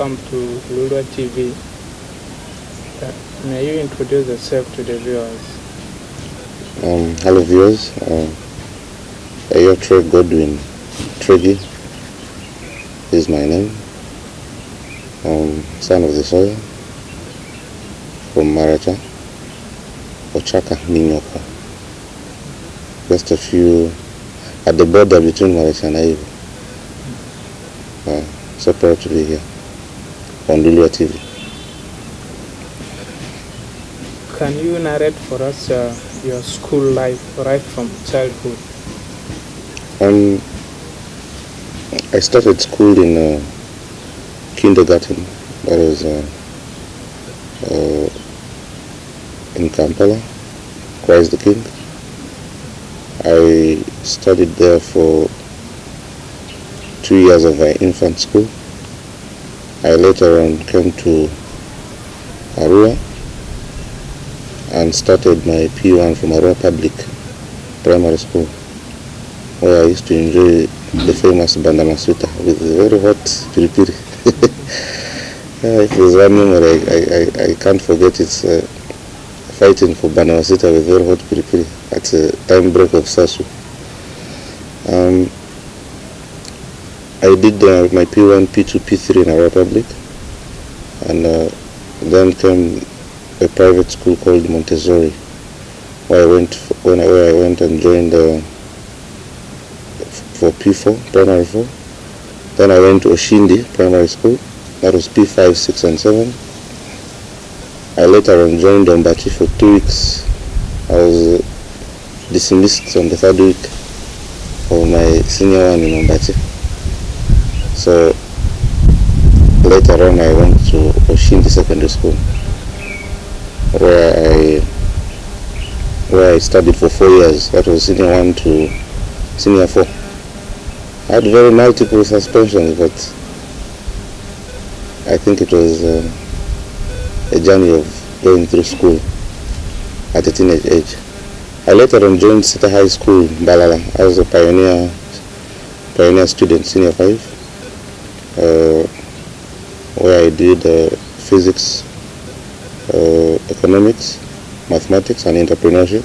welcome to Lulua TV. May you introduce yourself to the viewers? Hello viewers, your Treggy is my name. Son of the soil, from Maracha, Ochaka, Ninyoko. Just a few at the border between Maracha and Ivo. So proud to be here on Lulua TV. Can you narrate for us your school life right from childhood? I started school in kindergarten. That was in Kampala, Christ the King. I studied there for 2 years of my infant school. I later on came to Arua and started my P1 from Arua Public Primary School, where I used to enjoy the famous bandama sweater with very hot piripiri. If there's one memory I can't forget, it's fighting for bandama sweater with very hot piripiri at a time break of Sasu. I did my P1, P2, P3 in Arua Public, and then came a private school called Montessori, where I went and joined for P4, primary 4. Then I went to Oshindi Primary School. That was P5, 6, and 7. I later on joined Ombati for 2 weeks. I was dismissed on the 3rd week of my senior one in Ombati. So later on I went to Oshindi Secondary School, where I studied for 4 years. That was senior 1 to senior 4. I had very multiple suspensions, but I think it was a journey of going through school at a teenage age. I later on joined Sita High School, Balala. I was a pioneer student, senior 5, where I did physics, economics, mathematics, and entrepreneurship.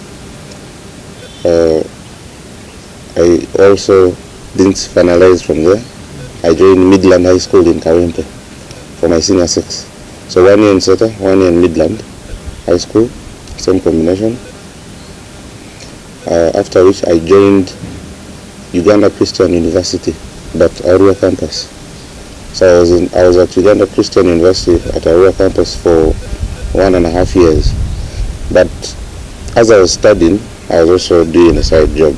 I also didn't finalize from there. I joined Midland High School in Kawempe for my senior 6. So 1 year in Seta, 1 year in Midland High School, same combination. After which I joined Uganda Christian University, but Arua campus. So I was at Uganda Christian University at Arua campus for 1.5 years. But as I was studying, I was also doing a side job.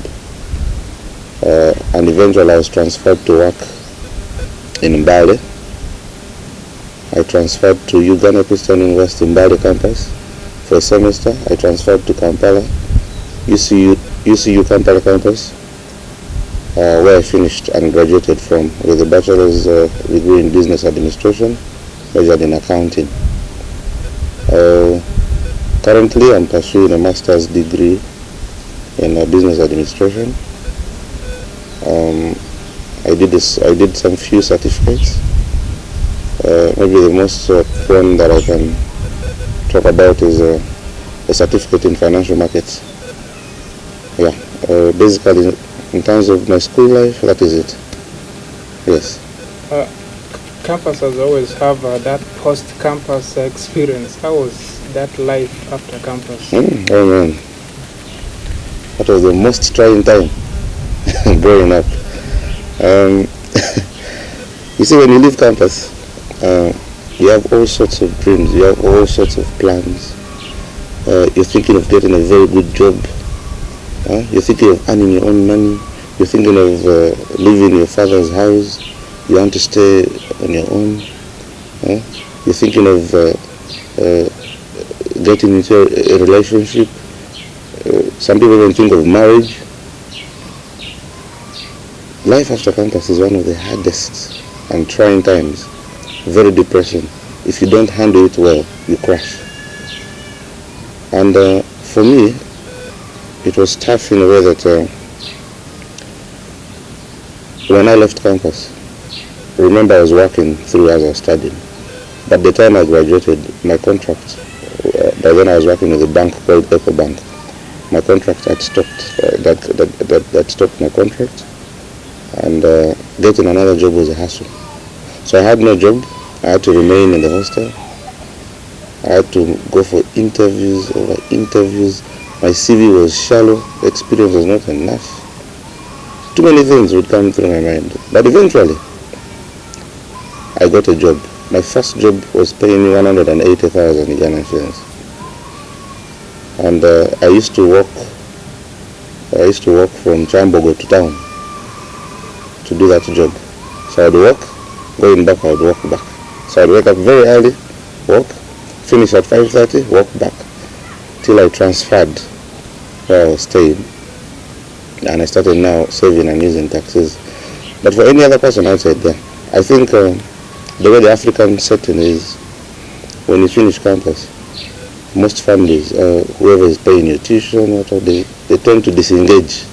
And eventually I was transferred to work in Mbale. I transferred to Uganda Christian University Mbale campus for a semester. I transferred to Kampala, UCU Kampala campus, where I finished and graduated from with a bachelor's degree in business administration, majored in accounting. Currently I'm pursuing a master's degree in business administration. I did some few certificates. Maybe the most one that I can talk about is a certificate in financial markets. Yeah, basically in terms of my school life, that is it. Yes. Campuses always have that post-campus experience. How was that life after campus? Oh man, that was the most trying time growing up. You see, when you leave campus, you have all sorts of dreams, you have all sorts of plans. You're thinking of getting a very good job. You're thinking of earning your own money. You're thinking of leaving your father's house. You want to stay on your own. You're thinking of getting into a relationship. Some people even think of marriage. Life after campus is one of the hardest and trying times. Very depressing. If you don't handle it well, you crash. And for me, it was tough in a way that when I left campus, remember I was working through as I was studying. But the time I graduated, my contract, by then I was working with a bank called Bank. My contract had stopped. That stopped my contract, and getting another job was a hassle. So I had no job. I had to remain in the hostel. I had to go for interviews over interviews. My CV was shallow. Experience was not enough. Too many things would come through my mind. But eventually, I got a job. My first job was paying me 180,000 Ghana shillings. And I used to walk from Chambogo to town to do that job. So I'd walk, going back I'd walk back. So I'd wake up very early, walk, finish at 5:30, walk back, till I transferred where I was staying. And I started now saving and using taxis. But for any other person outside there, I think the way the African setting is, when you finish campus, most families, whoever is paying your tuition, they tend to disengage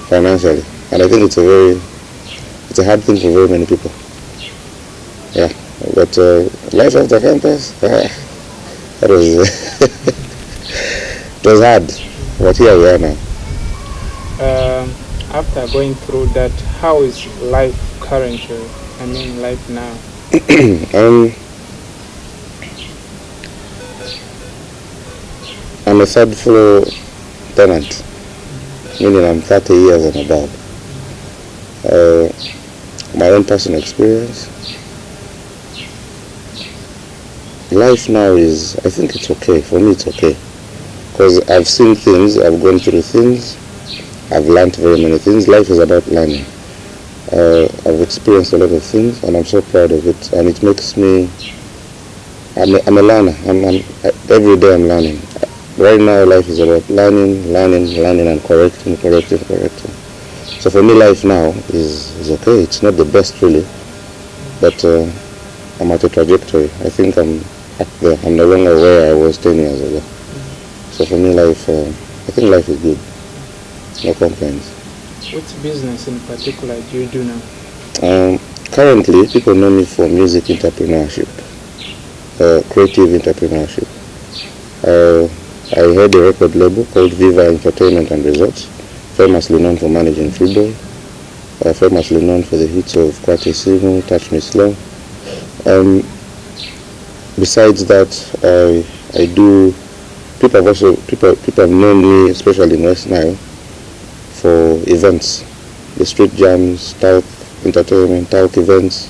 financially. And I think it's a hard thing for very many people. Yeah, but life after campus, that was, it was hard, but here we are now. After going through that, how is life currently? I mean, life now. I'm a third floor tenant, meaning I'm 30 years and above. My own personal experience. Life now is, I think it's okay. For me, it's okay. Because I've seen things, I've gone through things, I've learned very many things. Life is about learning. I've experienced a lot of things, and I'm so proud of it. And it makes me, I'm a learner. Every day I'm learning. Right now, life is about learning, and correcting. So for me, life now is okay. It's not the best really, but I'm at a trajectory. I think I'm up there. I'm no longer where I was 10 years ago. So for me, life, I think life is good. No complaints. Which business in particular do you do now? Currently, people know me for music entrepreneurship, creative entrepreneurship. I head a record label called Viva Entertainment and Resorts, famously known for managing FreeBoy, famously known for the hits of Kwate Simu, Touch Me Slow. Besides that, I do. People have known me, especially in West Nile, for events, the street jams, talk entertainment, talk events,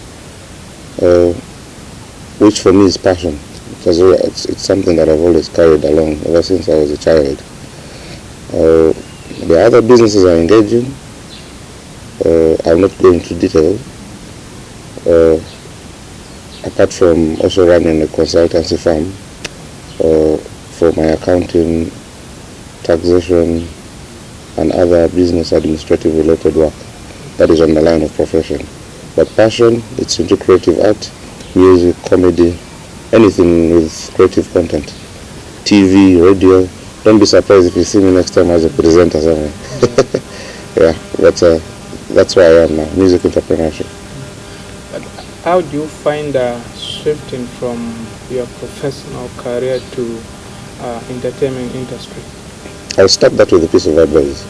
which for me is passion. It's something that I've always carried along ever since I was a child. The other businesses I engage in, I'll not go into detail, apart from also running a consultancy firm for my accounting, taxation, and other business administrative related work. That is on the line of profession. But passion, it's into creative art, music, comedy, anything with creative content. TV, radio. Don't be surprised if you see me next time as a presenter somewhere. Yeah, but that's where I am now, music entrepreneurship. But how do you find shifting from your professional career to entertainment industry? I'll start that with a piece of advice.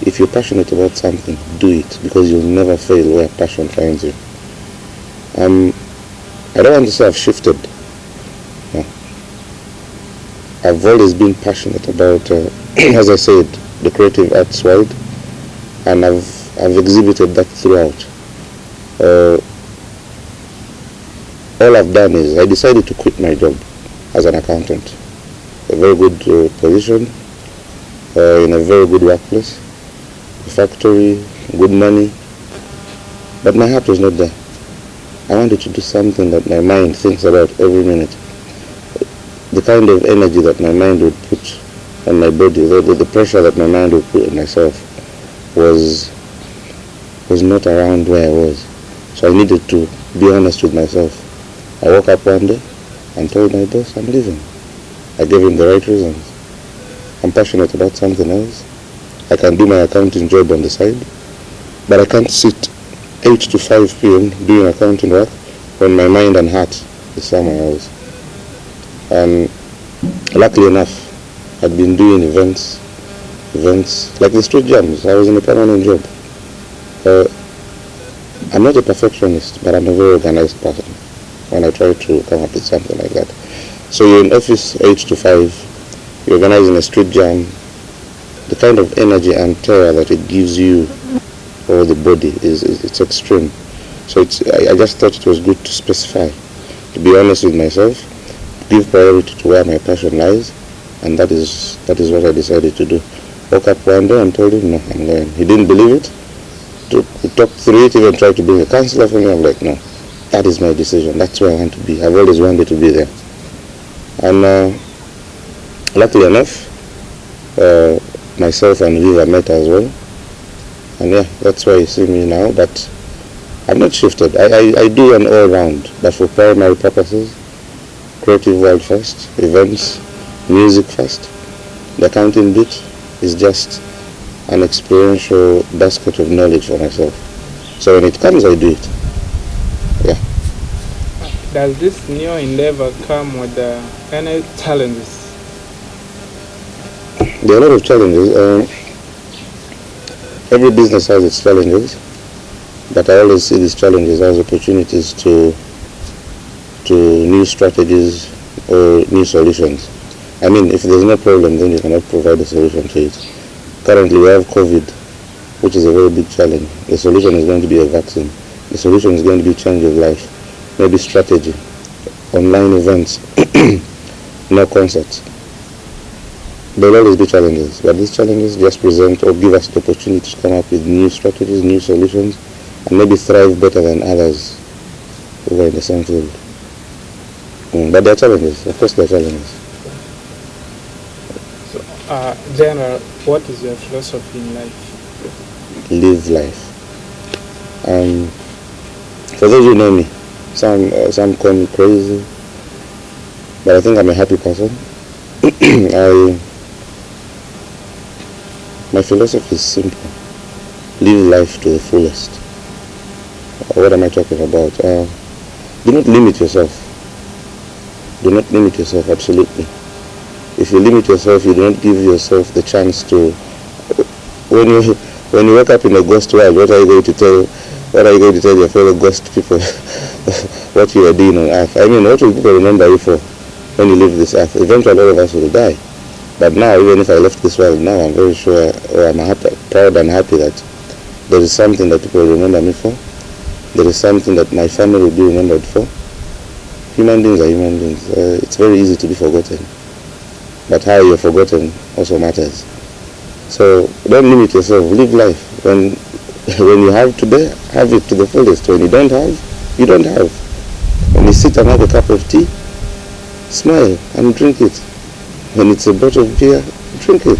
If you're passionate about something, do it, because you'll never fail where passion finds you. I don't want to say I've shifted. No. I've always been passionate about, as I said, the creative arts world, and I've exhibited that throughout. All I've done is I decided to quit my job as an accountant. A very good position, in a very good workplace, a factory, good money, but my heart was not there. I wanted to do something that my mind thinks about every minute. The kind of energy that my mind would put on my body, the pressure that my mind would put on myself was not around where I was. So I needed to be honest with myself. I woke up one day and told my boss I'm leaving. I gave him the right reasons. I'm passionate about something else. I can do my accounting job on the side, but I can't sit 8 to 5 p.m. doing accounting work when my mind and heart the summer house. And luckily enough, I'd been doing events like the street jams. I was in a permanent job. I'm not a perfectionist, but I'm a very organized person when I try to come up with something like that. So you're in office 8 to 5, you're organizing a street jam, the kind of energy and terror that it gives you or the body it's extreme. So I just thought it was good to specify, to be honest with myself, give priority to where my passion lies, and that is what I decided to do. Woke up one day and told him, no, I'm going. He didn't believe it. We talked through it, even tried to bring a counselor for me. I'm like, no, that is my decision. That's where I want to be. I've always wanted to be there. And luckily enough, myself and Viva met as well. And yeah, that's why you see me now. But I'm not shifted. I do an all-round, but for primary purposes, creative world first, events, music first. The accounting bit is just an experiential basket of knowledge for myself. So when it comes, I do it. Yeah. Does this new endeavor come with any challenges? There are a lot of challenges. Every business has its challenges, but I always see these challenges as opportunities to new strategies or new solutions. I mean, if there's no problem, then you cannot provide a solution to it. Currently, we have COVID, which is a very big challenge. The solution is going to be a vaccine. The solution is going to be change of life, maybe strategy, online events, no concerts. There will always be challenges, but these challenges just present or give us the opportunity to come up with new strategies, new solutions, and maybe thrive better than others who are in the same field. But there are challenges, of course there are challenges. General, what is your philosophy in life? Live life. For those who know me, some call me crazy, but I think I'm a happy person. My philosophy is simple. Live life to the fullest. What am I talking about? Do not limit yourself. Do not limit yourself, absolutely. If you limit yourself, you don't give yourself the chance to. When you wake up in a ghost world, what are you going to tell your fellow ghost people what you are doing on earth? I mean, what will people remember you for when you leave this earth? Eventually all of us will die. But now, even if I left this world now, I'm very sure, or I'm proud and happy that there is something that people remember me for. There is something that my family will be remembered for. Human beings are human beings. It's very easy to be forgotten. But how you're forgotten also matters. So don't limit yourself. Live life. When you have today, have it to the fullest. When you don't have, you don't have. When you sit and have a cup of tea, smile and drink it. When it's a bottle of beer, drink it.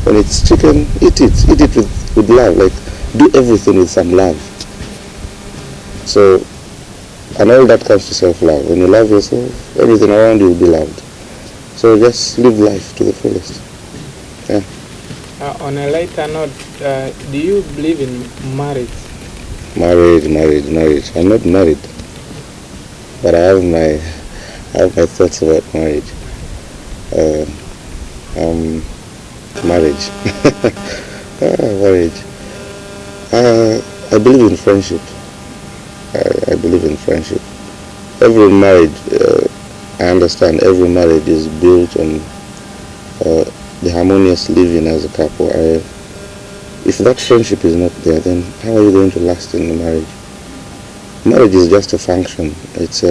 When it's chicken, eat it. Eat it with love. Like, do everything with some love. So, and all that comes to self-love. When you love yourself, everything around you will be loved. So just live life to the fullest. Yeah. On a lighter note, do you believe in marriage? Marriage. I'm not married, but I have my thoughts about marriage. Marriage. Marriage. I believe in friendship. I believe in friendship. Every marriage, I understand, every marriage is built on the harmonious living as a couple. If that friendship is not there, then how are you going to last in the marriage? Marriage is just a function. It's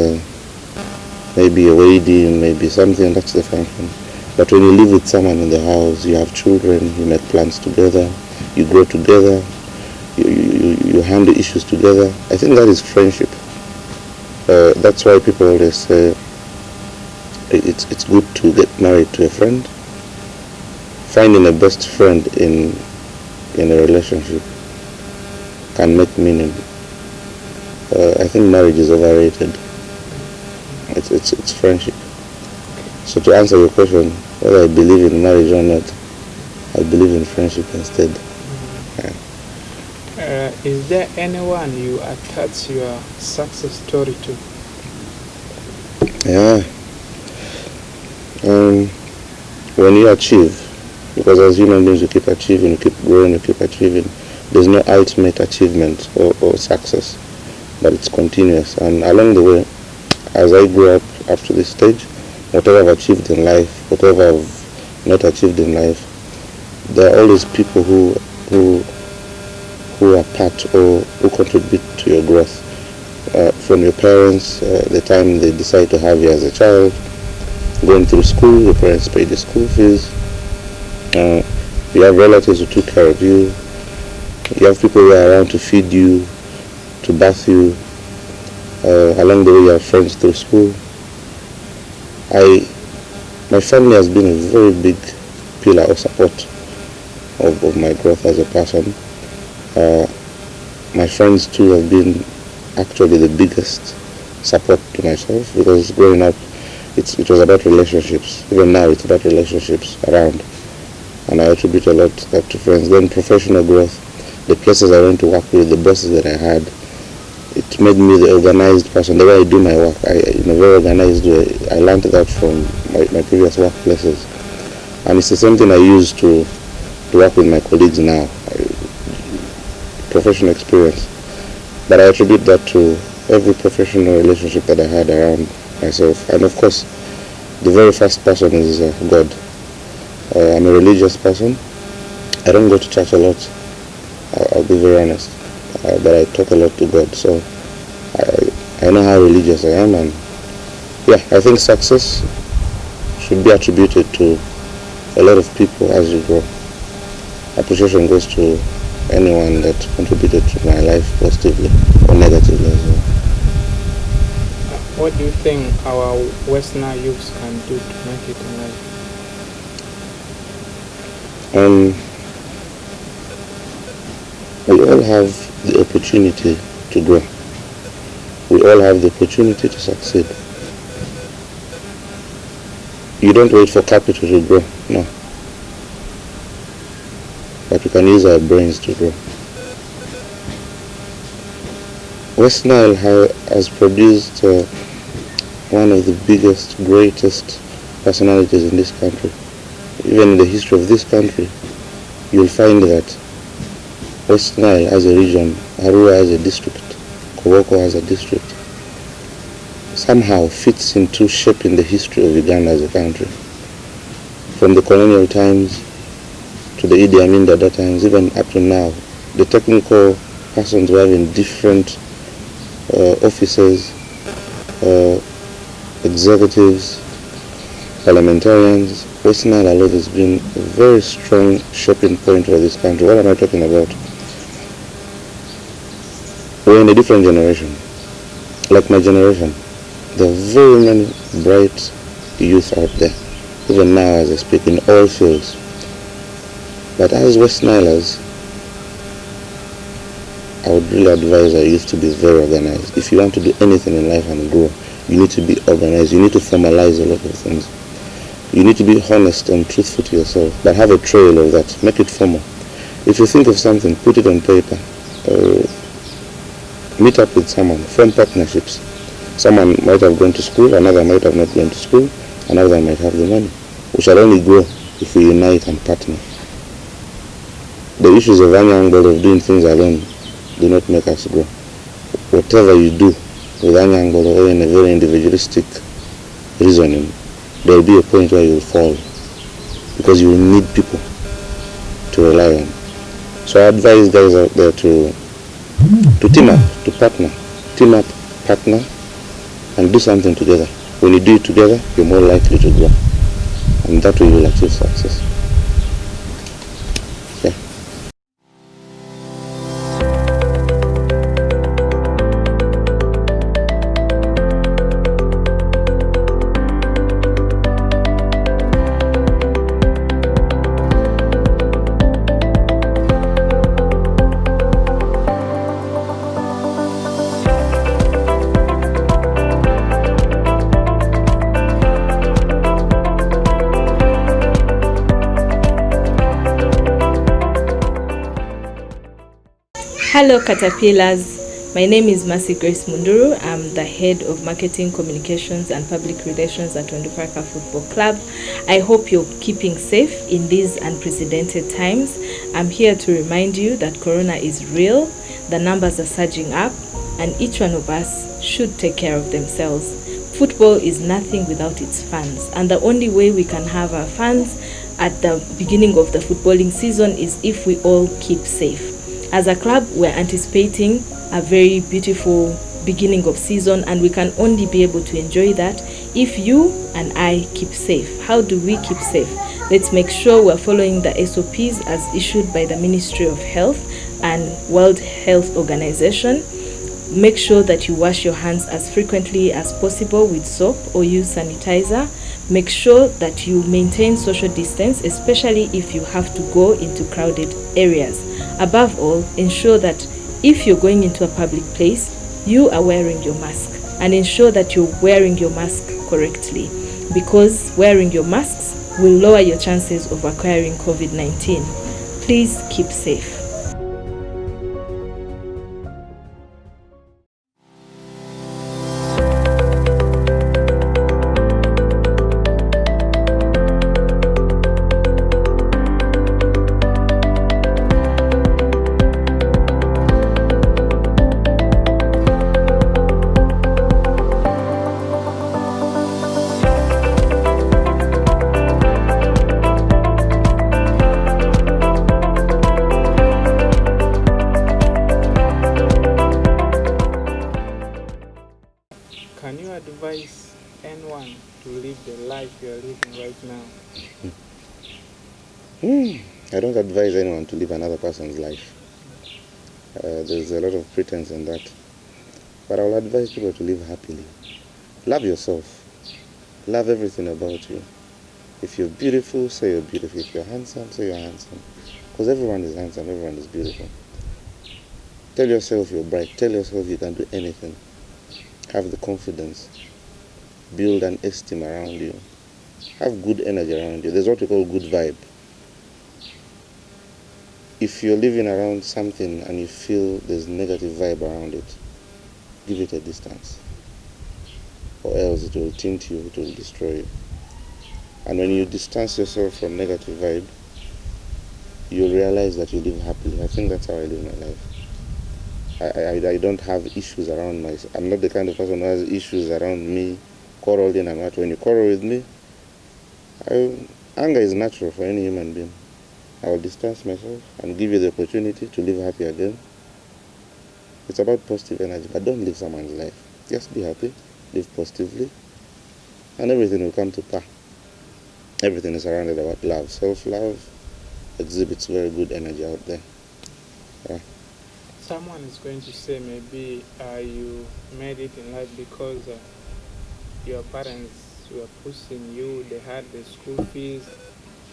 maybe a wedding, maybe something, that's the function. But when you live with someone in the house, you have children, you make plans together, you grow together, you handle issues together. I think that is friendship. That's why people always say it's good to get married to a friend. Finding a best friend in a relationship can make meaning. I think marriage is overrated. It's friendship. So to answer your question, whether I believe in marriage or not, I believe in friendship instead. Yeah. Is there anyone you attach your success story to? Yeah. When you achieve, because as human beings you keep achieving, you keep growing, you keep achieving. There's no ultimate achievement or success, but it's continuous. And along the way, as I grew up to this stage, whatever I've achieved in life, whatever I've not achieved in life, there are always people who are part or who contribute to your growth. From your parents, the time they decide to have you as a child, going through school, your parents pay the school fees. You have relatives who took care of you. You have people who are around to feed you, to bath you. Along the way, you have friends through school. My family has been a very big pillar of support of my growth as a person. My friends too have been actually the biggest support to myself, because growing up it was about relationships. Even now it's about relationships around, and I attribute a lot that to friends. Then professional growth, the places I went to work with, the bosses that I had, it made me the organized person. The way I do my work, in a very organized way. I learned that from my previous workplaces, and it's the same thing I use to work with my colleagues now. Professional experience, but I attribute that to every professional relationship that I had around myself. And of course, the very first person is God. I'm a religious person. I don't go to church a lot, I'll be very honest, but I talk a lot to God, so I know how religious I am. And yeah, I think success should be attributed to a lot of people as you grow. Appreciation goes to anyone that contributed to my life positively or negatively as well. What do you think our West Nile youths can do to make it in life? We all have the opportunity to grow. We all have the opportunity to succeed. You don't wait for capital to grow, no. But we can use our brains to grow. West Nile has produced one of the biggest, greatest personalities in this country. Even in the history of this country, you'll find that West Nile as a region, Arua as a district, Koboko as a district, somehow fits into shaping the history of Uganda as a country. From the colonial times to the Idi Amin Dada times, even up to now, the technical persons who have in different offices, executives, parliamentarians, West Nile alone has been a very strong shaping point for this country. What am I talking about? We're in a different generation. Like my generation, there are very many bright youth out there, even now as I speak, in all fields. But as West Nilers, I would really advise our youth to be very organized. If you want to do anything in life and grow, you need to be organized. You need to formalize a lot of things. You need to be honest and truthful to yourself, but have a trail of that. Make it formal. If you think of something, put it on paper. Meet up with someone, form partnerships. Someone might have gone to school, another might have not gone to school, another might have the money. We shall only grow if we unite and partner. The issues of angle of doing things alone do not make us grow. Whatever you do with angle or in a very individualistic reasoning, there will be a point where you will fall, because you will need people to rely on. So I advise guys out there to team up, to partner. Team up, partner, and do something together. When you do it together, you're more likely to grow, and that way you will achieve success. Yeah. Hello Caterpillars, My name is Mercy Grace Munduru. I'm the head of marketing, communications, and public relations at Ondupaka Football Club. I hope you're keeping safe in these unprecedented times. I'm here to remind you that Corona is real, the numbers are surging up, and each one of us should take care of themselves. Football is nothing without its fans, and the only way we can have our fans at the beginning of the footballing season is if we all keep safe. As a club, we're anticipating a very beautiful beginning of season, and we can only be able to enjoy that if you and I keep safe. How do we keep safe? Let's make sure we're following the SOPs as issued by the Ministry of Health and World Health Organization. Make sure that you wash your hands as frequently as possible with soap or use sanitizer. Make sure that you maintain social distance, especially if you have to go into crowded areas. Above all, ensure that if you're going into a public place, you are wearing your mask, and ensure that you're wearing your mask correctly, because wearing your masks will lower your chances of acquiring COVID-19. Please keep safe. Can you advise anyone to live the life you are living right now? I don't advise anyone to live another person's life. There's a lot of pretense in that. But I will advise people to live happily. Love yourself. Love everything about you. If you're beautiful, say you're beautiful. If you're handsome, say you're handsome. Because everyone is handsome, everyone is beautiful. Tell yourself you're bright. Tell yourself you can do anything. Have the confidence. Build an esteem around you. Have good energy around you. There's what we call good vibe. If you're living around something and you feel there's negative vibe around it, give it a distance. Or else it will tint you, it will destroy you. And when you distance yourself from negative vibe, you'll realize that you live happily. I think that's how I live my life. I don't have issues around myself. I'm not the kind of person who has issues around me, quarreling and what. When you quarrel with me, anger is natural for any human being. I will distance myself and give you the opportunity to live happy again. It's about positive energy, but don't live someone's life. Just be happy, live positively, and everything will come to pass. Everything is surrounded about love. Self-love exhibits very good energy out there. Yeah. Someone is going to say maybe you made it in life because your parents were pushing you, they had the school fees,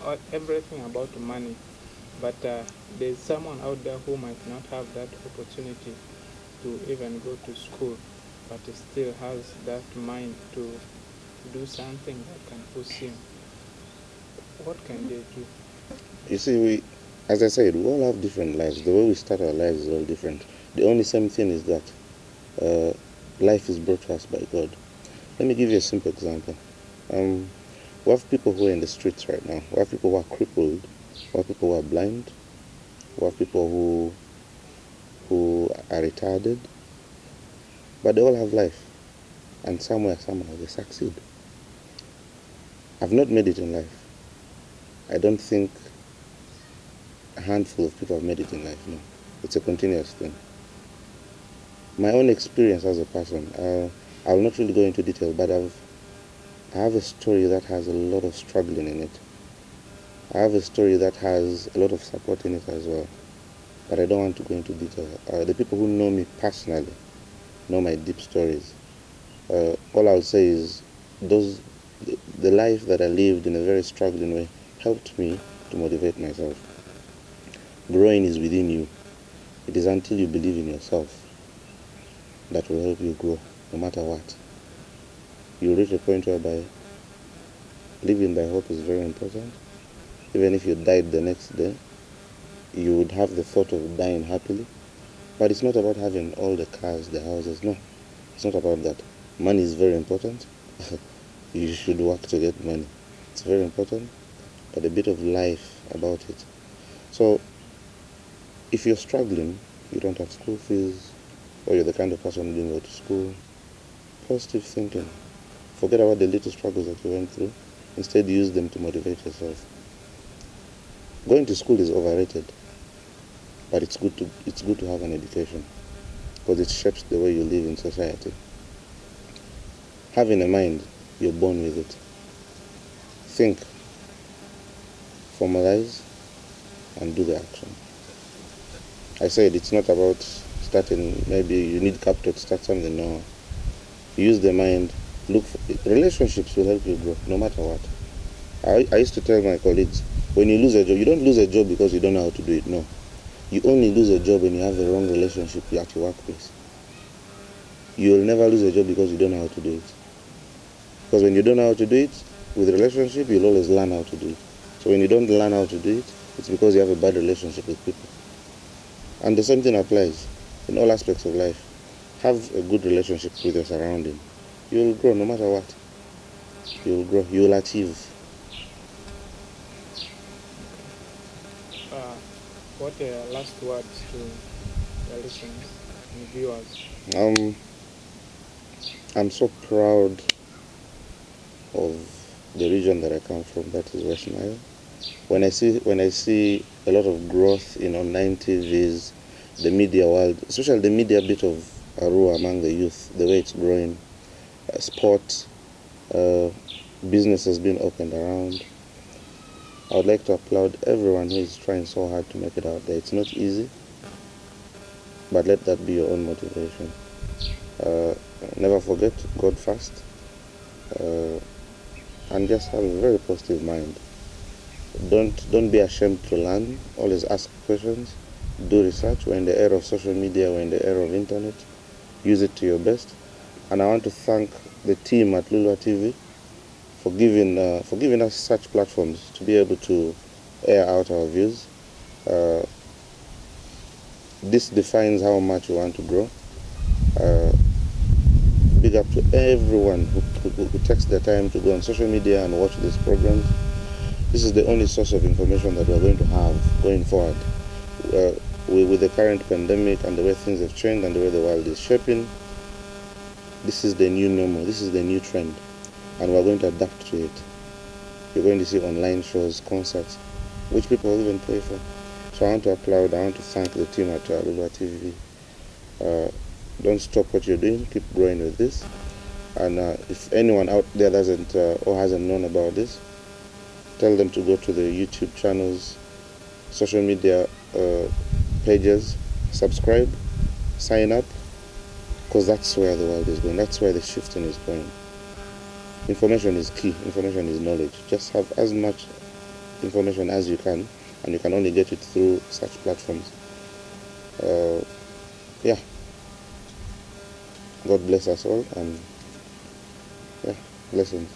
or everything about the money. But there's someone out there who might not have that opportunity to even go to school, but still has that mind to do something that can push him. What can they do? You see, as I said, we all have different lives. The way we start our lives is all different. The only same thing is that life is brought to us by God. Let me give you a simple example. We have people who are in the streets right now. We have people who are crippled. We have people who are blind. We have people who are retarded. But they all have life. And somewhere, somehow, they succeed. I've not made it in life. I don't think a handful of people have made it in life, no. It's a continuous thing. My own experience as a person, I will not really go into detail, but I have a story that has a lot of struggling in it. I have a story that has a lot of support in it as well, but I don't want to go into detail. The people who know me personally know my deep stories. All I'll say is the life that I lived in a very struggling way helped me to motivate myself. Growing is within you. It is until you believe in yourself that will help you grow, no matter what. You reach a point whereby living by hope is very important. Even if you died the next day, you would have the thought of dying happily, But it's not about having all the cars, the houses. No, it's not about that. Money is very important. You should work to get money. It's very important, but a bit of life about it. So if you're struggling, you don't have school fees, or you're the kind of person who didn't go to school, positive thinking. Forget about the little struggles that you went through. Instead, use them to motivate yourself. Going to school is overrated, but it's good to have an education because it shapes the way you live in society. Having a mind, you're born with it. Think, formalize, and do the action. I said it's not about starting, maybe you need capital to start something. No. Use the mind. Relationships will help you grow no matter what. I used to tell my colleagues, when you lose a job, you don't lose a job because you don't know how to do it. No. You only lose a job when you have the wrong relationship at your workplace. You will never lose a job because you don't know how to do it. Because when you don't know how to do it, with relationship, you'll always learn how to do it. So when you don't learn how to do it, it's because you have a bad relationship with people. And the same thing applies in all aspects of life. Have a good relationship with your surrounding. You will grow no matter what. You will grow. You will achieve. What are last words to the listeners and viewers? I'm so proud of the region that I come from. That is West Nile. When I see a lot of growth in online TVs, the media world, especially the media bit of Arua among the youth, the way it's growing, sports, businesses being opened around. I would like to applaud everyone who is trying so hard to make it out there. It's not easy, but let that be your own motivation. Never forget God first, and just have a very positive mind. Don't be ashamed to learn. Always ask questions. Do research. We're in the era of social media. We're in the era of internet. Use it to your best. And I want to thank the team at Lulua TV for giving us such platforms to be able to air out our views. This defines how much we want to grow. Big up to everyone who takes the time to go on social media and watch these programs. This is the only source of information that we're going to have going forward. With the current pandemic and the way things have changed and the way the world is shaping, this is the new normal, this is the new trend, and we're going to adapt to it. You're going to see online shows, concerts, which people will even pay for. So I want to applaud, I want to thank the team at Lulua TV. Don't stop what you're doing, keep growing with this. And if anyone out there doesn't or hasn't known about this, tell them to go to the YouTube channels, social media pages, subscribe, sign up, because that's where the world is going. That's where the shifting is going. Information is key. Information is knowledge. Just have as much information as you can, and you can only get it through such platforms. Yeah. God bless us all, and yeah, blessings.